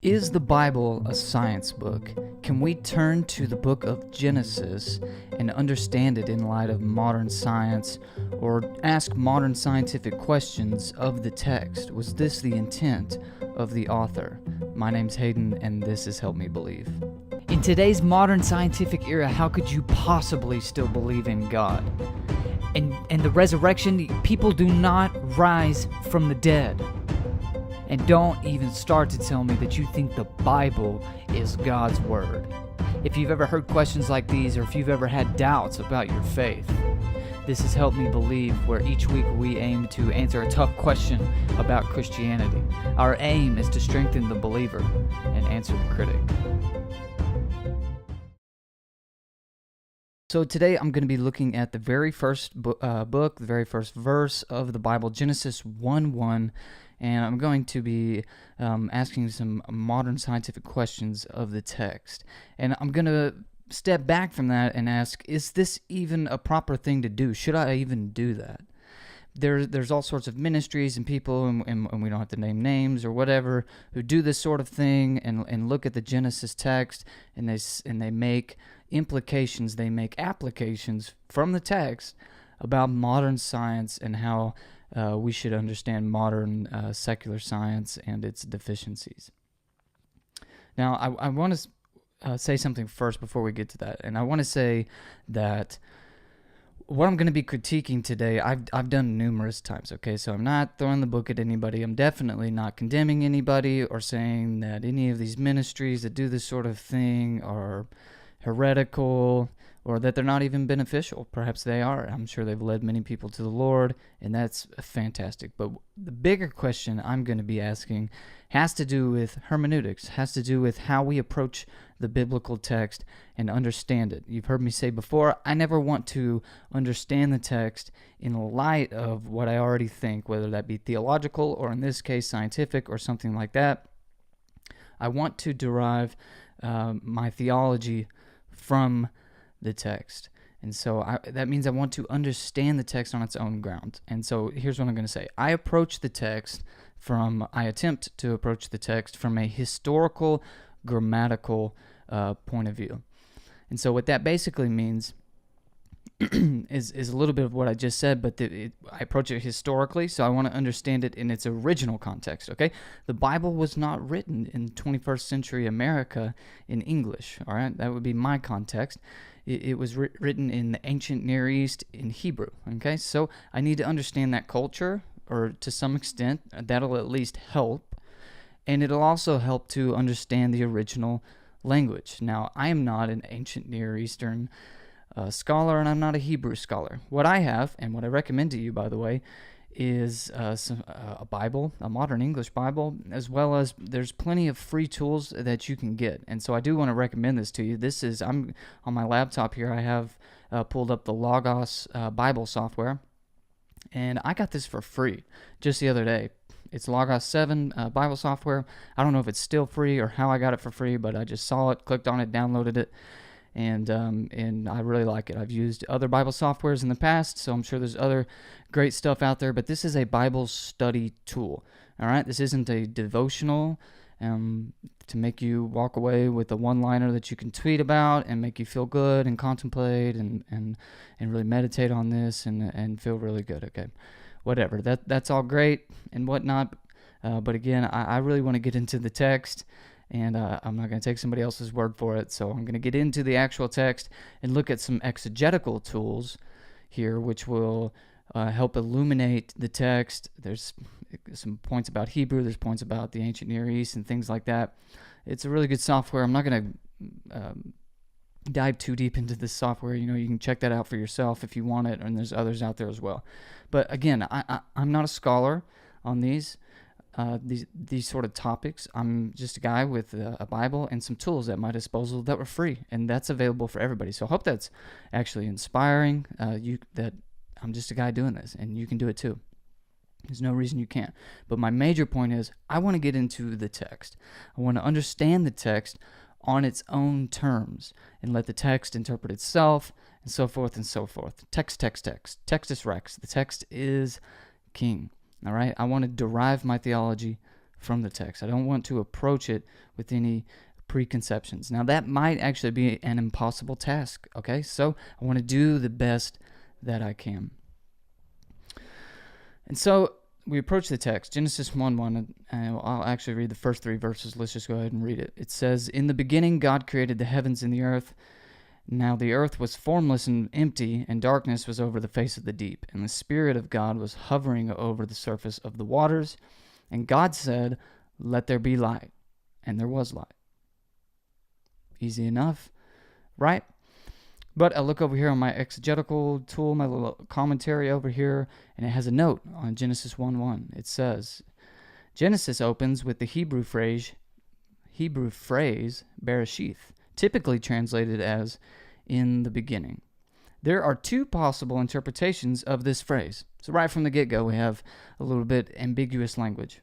Is the Bible a science book? Can we turn to the book of Genesis and understand it in light of modern science, or ask modern scientific questions of the text? Was this the intent of the author? My name's Haden, and this is Help Me Believe. In today's modern scientific era, how could you possibly still believe in God? And the resurrection, people do not rise from the dead. And don't even start to tell me that you think the Bible is God's Word. If you've ever heard questions like these, or if you've ever had doubts about your faith, this has Helped Me Believe, where each week we aim to answer a tough question about Christianity. Our aim is to strengthen the believer and answer the critic. So today I'm going to be looking at the very first book, the very first verse of the Bible, Genesis 1:1, and I'm going to be asking some modern scientific questions of the text. And I'm going to step back from that and ask, is this even a proper thing to do? Should I even do that? There's all sorts of ministries and people, and we don't have to name names or whatever, who do this sort of thing and look at the Genesis text, and they make implications, they make applications from the text about modern science and how we should understand modern secular science and its deficiencies. Now, I want to say something first before we get to that, and I want to say that what I'm going to be critiquing today, I've done numerous times, okay? So I'm not throwing the book at anybody. I'm definitely not condemning anybody or saying that any of these ministries that do this sort of thing are heretical or that they're not even beneficial. Perhaps they are. I'm sure they've led many people to the Lord, and that's fantastic. But the bigger question I'm going to be asking has to do with hermeneutics, has to do with how we approach the biblical text and understand it. You've heard me say before, I never want to understand the text in light of what I already think, whether that be theological or in this case scientific or something like that. I want to derive my theology from the text. And so that means I want to understand the text on its own ground. And so here's what I'm going to say. I attempt to approach the text from a historical, grammatical point of view. And so what that basically means is a little bit of what I just said, but I approach it historically, so I want to understand it in its original context, okay? The Bible was not written in 21st century America in English, all right? That would be my context. It was written in the ancient Near East in Hebrew, okay? So I need to understand that culture, or to some extent, that'll at least help, and it'll also help to understand the original language. Now, I am not an ancient Near Eastern scholar, and I'm not a Hebrew scholar. What I have, and what I recommend to you, by the way, is a Bible, a modern English Bible, as well as there's plenty of free tools that you can get. And so I do want to recommend this to you. I'm on my laptop here. I have pulled up the Logos Bible software, and I got this for free just the other day. It's Logos 7 Bible software. I don't know if it's still free or how I got it for free, but I just saw it, clicked on it, downloaded it, and I really like it. I've used other Bible softwares in the past, so I'm sure there's other great stuff out there, but this is a Bible study tool, all right? This isn't a devotional to make you walk away with a one-liner that you can tweet about and make you feel good and contemplate and really meditate on this and feel really good, okay? Whatever, that's all great and whatnot, but again, I really want to get into the text, and I'm not going to take somebody else's word for it, so I'm going to get into the actual text and look at some exegetical tools here, which will help illuminate the text. There's some points about Hebrew, there's points about the ancient Near East and things like that. It's a really good software. I'm not going to dive too deep into this software. You can check that out for yourself if you want it, and there's others out there as well. But again, I'm not a scholar on these sort of topics. I'm just a guy with a Bible and some tools at my disposal that were free, and that's available for everybody. So I hope that's actually inspiring, that I'm just a guy doing this, and you can do it too. There's no reason you can't. But my major point is I want to get into the text. I want to understand the text on its own terms and let the text interpret itself and so forth and so forth. Text. Textus rex. The text is king. All right? I want to derive my theology from the text. I don't want to approach it with any preconceptions. Now, that might actually be an impossible task, okay? So I want to do the best that I can. And so we approach the text, Genesis 1:1, and I'll actually read the first 3 verses. Let's just go ahead and read it. It says, "In the beginning God created the heavens and the earth. Now the earth was formless and empty, and darkness was over the face of the deep. And the Spirit of God was hovering over the surface of the waters. And God said, 'Let there be light.' And there was light." Easy enough, right? But I look over here on my exegetical tool, my little commentary over here, and it has a note on Genesis 1:1. It says, Genesis opens with the Hebrew phrase Bereshith, typically translated as "in the beginning." There are 2 possible interpretations of this phrase. So right from the get-go, we have a little bit ambiguous language.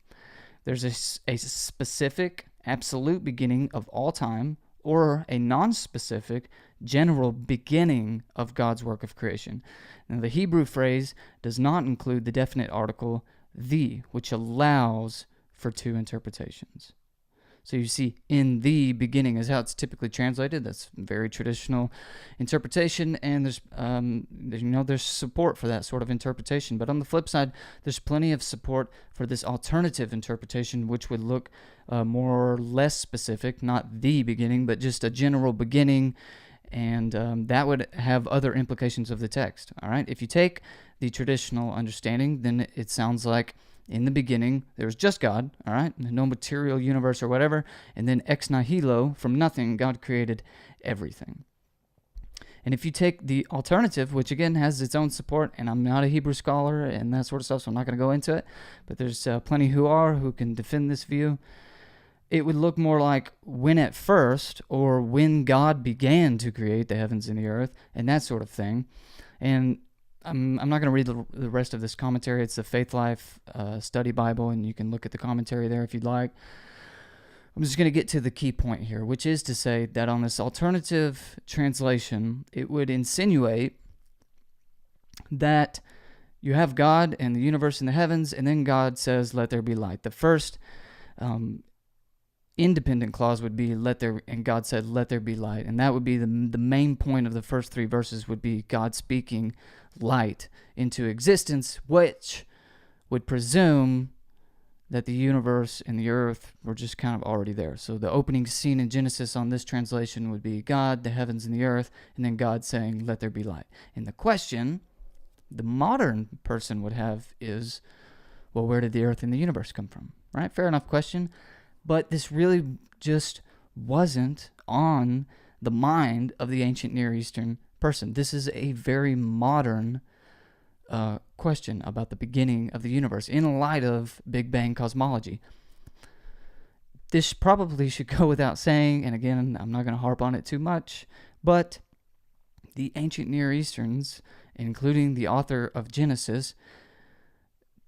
There's a specific, absolute beginning of all time, or a non-specific, general beginning of God's work of creation. Now, the Hebrew phrase does not include the definite article "the," which allows for 2 interpretations. So you see, "in the beginning" is how it's typically translated. That's very traditional interpretation, and there's support for that sort of interpretation. But on the flip side, there's plenty of support for this alternative interpretation, which would look more or less specific, not the beginning, but just a general beginning, and that would have other implications of the text. All right, if you take the traditional understanding, then it sounds like, in the beginning, there was just God, all right, no material universe or whatever, and then ex nihilo, from nothing, God created everything. And if you take the alternative, which again has its own support, and I'm not a Hebrew scholar and that sort of stuff, so I'm not going to go into it, but there's plenty who can defend this view, it would look more like "when at first," or "when God began to create the heavens and the earth," and that sort of thing. And I'm not going to read the rest of this commentary. It's the Faith Life Study Bible, and you can look at the commentary there if you'd like. I'm just going to get to the key point here, which is to say that on this alternative translation, it would insinuate that you have God and the universe and the heavens, and then God says, "Let there be light." The first independent clause would be and God said, "Let there be light." And that would be the main point of the first 3 verses, would be God speaking light into existence, which would presume that the universe and the earth were just kind of already there. So the opening scene in Genesis on this translation would be God, the heavens and the earth, and then God saying, "Let there be light." And the question the modern person would have is, well, where did the earth and the universe come from? Right? Fair enough question. But this really just wasn't on the mind of the ancient Near Eastern person. This is a very modern question about the beginning of the universe in light of Big Bang cosmology. This probably should go without saying, and again, I'm not going to harp on it too much, but the ancient Near Easterns, including the author of Genesis,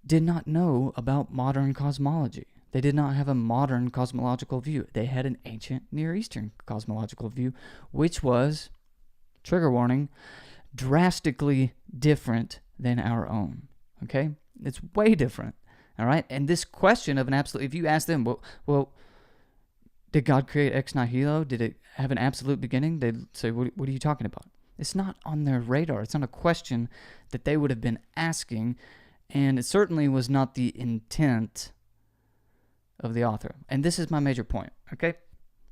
did not know about modern cosmology. They did not have a modern cosmological view. They had an ancient Near Eastern cosmological view, which was, trigger warning, drastically different than our own. Okay? It's way different. All right? And this question of an absolute, if you ask them, well, did God create ex nihilo? Did it have an absolute beginning? They'd say, what are you talking about? It's not on their radar. It's not a question that they would have been asking, and it certainly was not the intent of the author. And this is my major point, okay?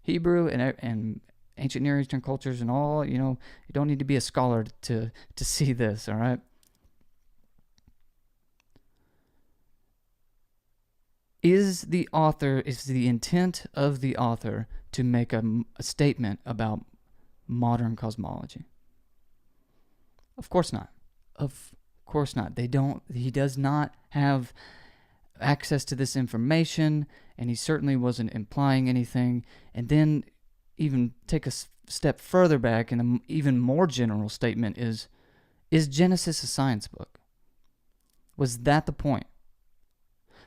Hebrew and ancient Near Eastern cultures and all, you don't need to be a scholar to see this, all right? Is the intent of the author to make a statement about modern cosmology? Of course not. Of course not. He does not have access to this information, and he certainly wasn't implying anything. And then even take a step further back, and an even more general statement is Genesis a science book? Was that the point?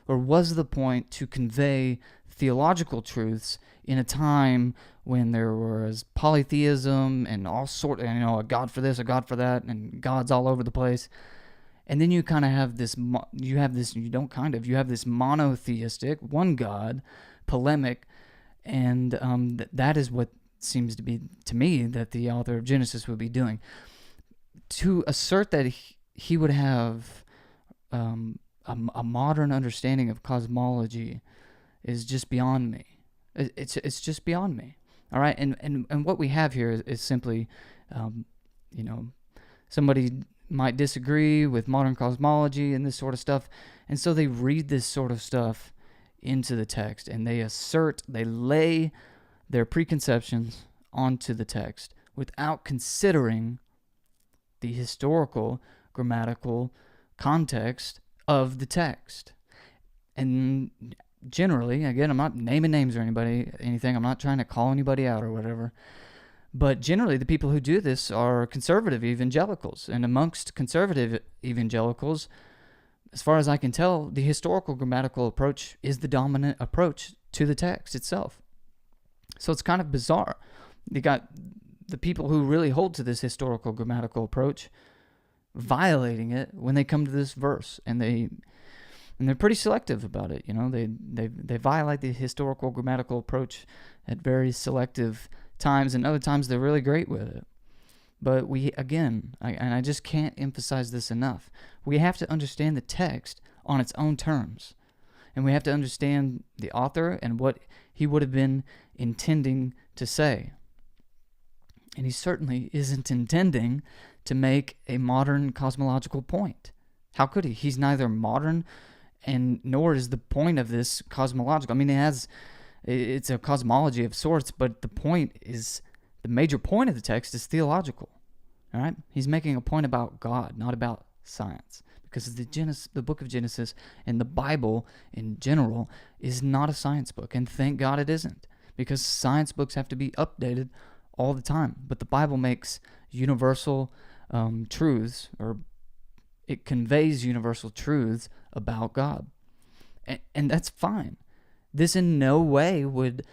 Or was the point to convey theological truths in a time when there was polytheism and all sort, a God for this, a God for that, and gods all over the place? And then you kind of have this, you have this monotheistic, one God, polemic, and that is what seems to be, to me, that the author of Genesis would be doing. To assert that he would have a modern understanding of cosmology is just beyond me. It's just beyond me. All right, and what we have here is simply, somebody might disagree with modern cosmology and this sort of stuff, and so they read this sort of stuff into the text, and they lay their preconceptions onto the text without considering the historical, grammatical context of the text. And generally, again, I'm not naming names or anything, I'm not trying to call anybody out or whatever, but generally the people who do this are conservative evangelicals. And amongst conservative evangelicals, as far as I can tell, the historical grammatical approach is the dominant approach to the text itself. So it's kind of bizarre. You got the people who really hold to this historical grammatical approach violating it when they come to this verse, and they're pretty selective about it. They violate the historical grammatical approach at very selective times, and other times they're really great with it. But I just can't emphasize this enough, we have to understand the text on its own terms, and we have to understand the author and what he would have been intending to say. And he certainly isn't intending to make a modern cosmological point. How could he? He's neither modern, and nor is the point of this cosmological. I mean, it's a cosmology of sorts, but the major point of the text is theological. All right? He's making a point about God, not about science. Because the book of Genesis and the Bible in general is not a science book, and thank God it isn't, because science books have to be updated all the time. But the Bible makes universal truths, or it conveys universal truths about God. And that's fine. This in no way would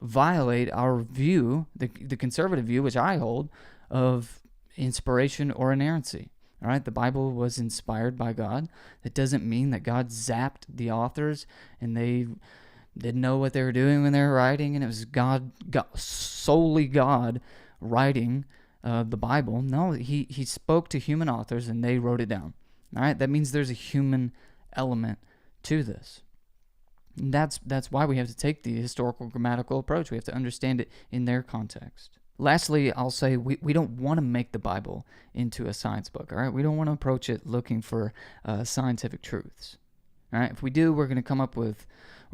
violate our view, the conservative view, which I hold, of inspiration or inerrancy. All right, the Bible was inspired by God. That doesn't mean that God zapped the authors and they didn't know what they were doing when they were writing, and it was solely God writing the Bible. No, he spoke to human authors and they wrote it down. All right, that means there's a human element to this. And that's why we have to take the historical grammatical approach. We have to understand it in their context. Lastly, I'll say we don't want to make the Bible into a science book. All right, we don't want to approach it looking for scientific truths. All right, if we do, we're going to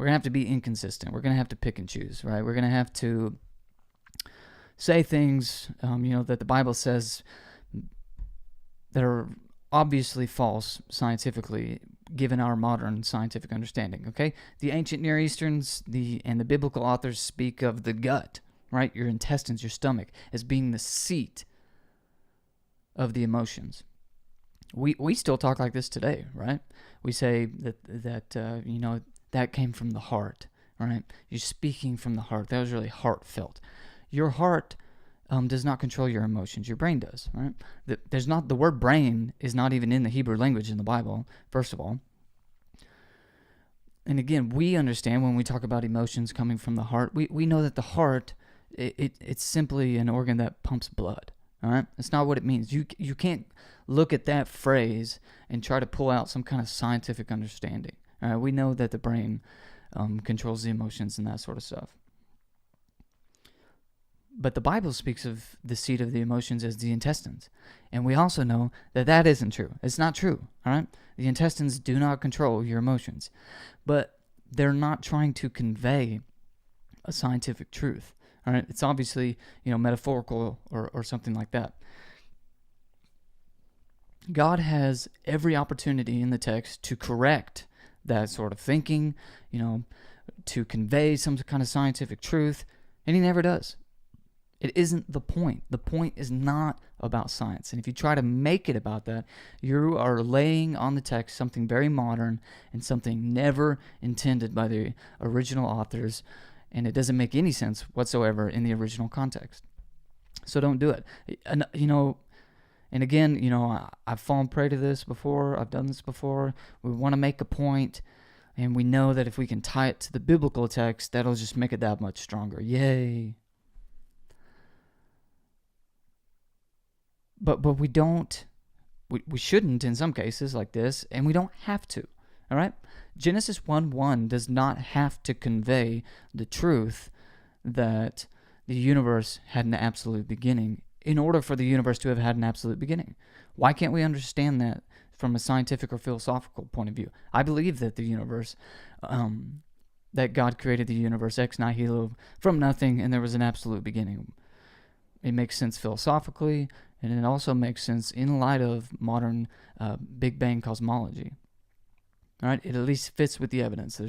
have to be inconsistent. We're going to have to pick and choose. Right, we're going to have to say things, that the Bible says that are obviously false scientifically, given our modern scientific understanding. Okay, the ancient Near Easterns and the biblical authors speak of the gut, right, your intestines, your stomach, as being the seat of the emotions. We still talk like this today, right? We say that came from the heart, right? You're speaking from the heart. That was really heartfelt. Your heart does not control your emotions. Your brain does, right? The word brain is not even in the Hebrew language in the Bible, first of all. And again, we understand when we talk about emotions coming from the heart, we know that the heart, it's simply an organ that pumps blood, all right? That's not what it means. You can't look at that phrase and try to pull out some kind of scientific understanding. All right? We know that the brain controls the emotions and that sort of stuff. But the Bible speaks of the seat of the emotions as the intestines. And we also know that isn't true. It's not true, all right? The intestines do not control your emotions. But they're not trying to convey a scientific truth, all right? It's obviously, metaphorical or something like that. God has every opportunity in the text to correct that sort of thinking, to convey some kind of scientific truth, and he never does. It isn't the point. The point is not about science. And if you try to make it about that, you are laying on the text something very modern and something never intended by the original authors, and it doesn't make any sense whatsoever in the original context. So don't do it. And, And again, you know, I've fallen prey to this before. I've done this before. We want to make a point, and we know that if we can tie it to the biblical text, that'll just make it that much stronger. Yay. But we don't, we shouldn't in some cases like this, and we don't have to. All right? Genesis 1:1 does not have to convey the truth that the universe had an absolute beginning in order for the universe to have had an absolute beginning. Why can't we understand that from a scientific or philosophical point of view? I believe that the universe, that God created the universe ex nihilo from nothing, and there was an absolute beginning. It makes sense philosophically, and it also makes sense in light of modern Big Bang cosmology. All right, it at least fits with the evidence.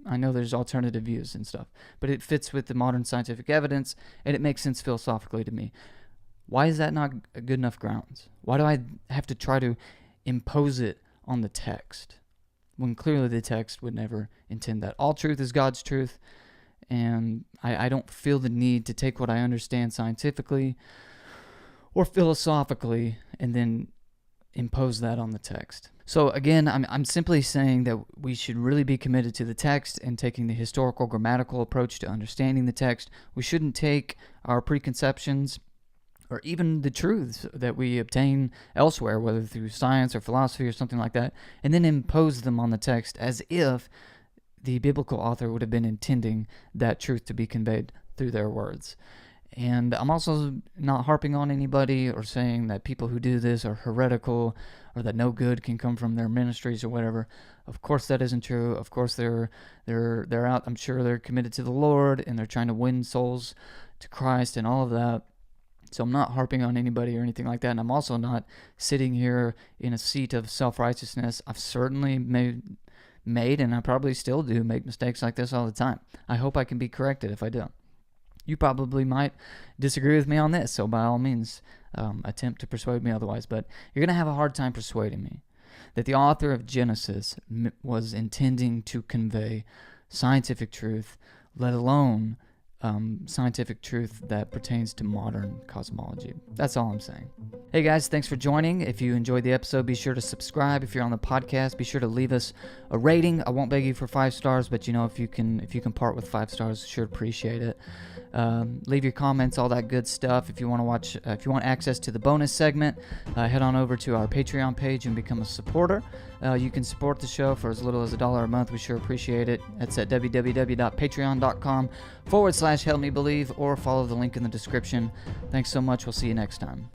I know there's alternative views and stuff, but it fits with the modern scientific evidence, and it makes sense philosophically to me. Why is that not a good enough grounds? Why do I have to try to impose it on the text when clearly the text would never intend that? All truth is God's truth, and I don't feel the need to take what I understand scientifically or philosophically and then impose that on the text. So again, I'm simply saying that we should really be committed to the text and taking the historical grammatical approach to understanding the text. We shouldn't take our preconceptions or even the truths that we obtain elsewhere, whether through science or philosophy or something like that, and then impose them on the text as if the biblical author would have been intending that truth to be conveyed through their words. And I'm also not harping on anybody or saying that people who do this are heretical or that no good can come from their ministries or whatever. Of course that isn't true. Of course they're out. I'm sure they're committed to the Lord and they're trying to win souls to Christ and all of that. So I'm not harping on anybody or anything like that. And I'm also not sitting here in a seat of self-righteousness. I've certainly made, and I probably still do, make mistakes like this all the time. I hope I can be corrected if I do. You probably might disagree with me on this, so by all means, attempt to persuade me otherwise. But you're going to have a hard time persuading me that the author of Genesis was intending to convey scientific truth, let alone scientific truth that pertains to modern cosmology. That's all I'm saying. Hey guys, thanks for joining. If you enjoyed the episode, be sure to subscribe. If you're on the podcast, be sure to leave us a rating. I won't beg you for 5 stars, but you know, if you can part with 5 stars, sure appreciate it. Leave your comments, all that good stuff. If you want access to the bonus segment, head on over to our Patreon page and become a supporter. You can support the show for as little as $1 a month. We sure appreciate it. That's at www.patreon.com/helpmebelieve, or follow the link in the description. Thanks so much. We'll see you next time.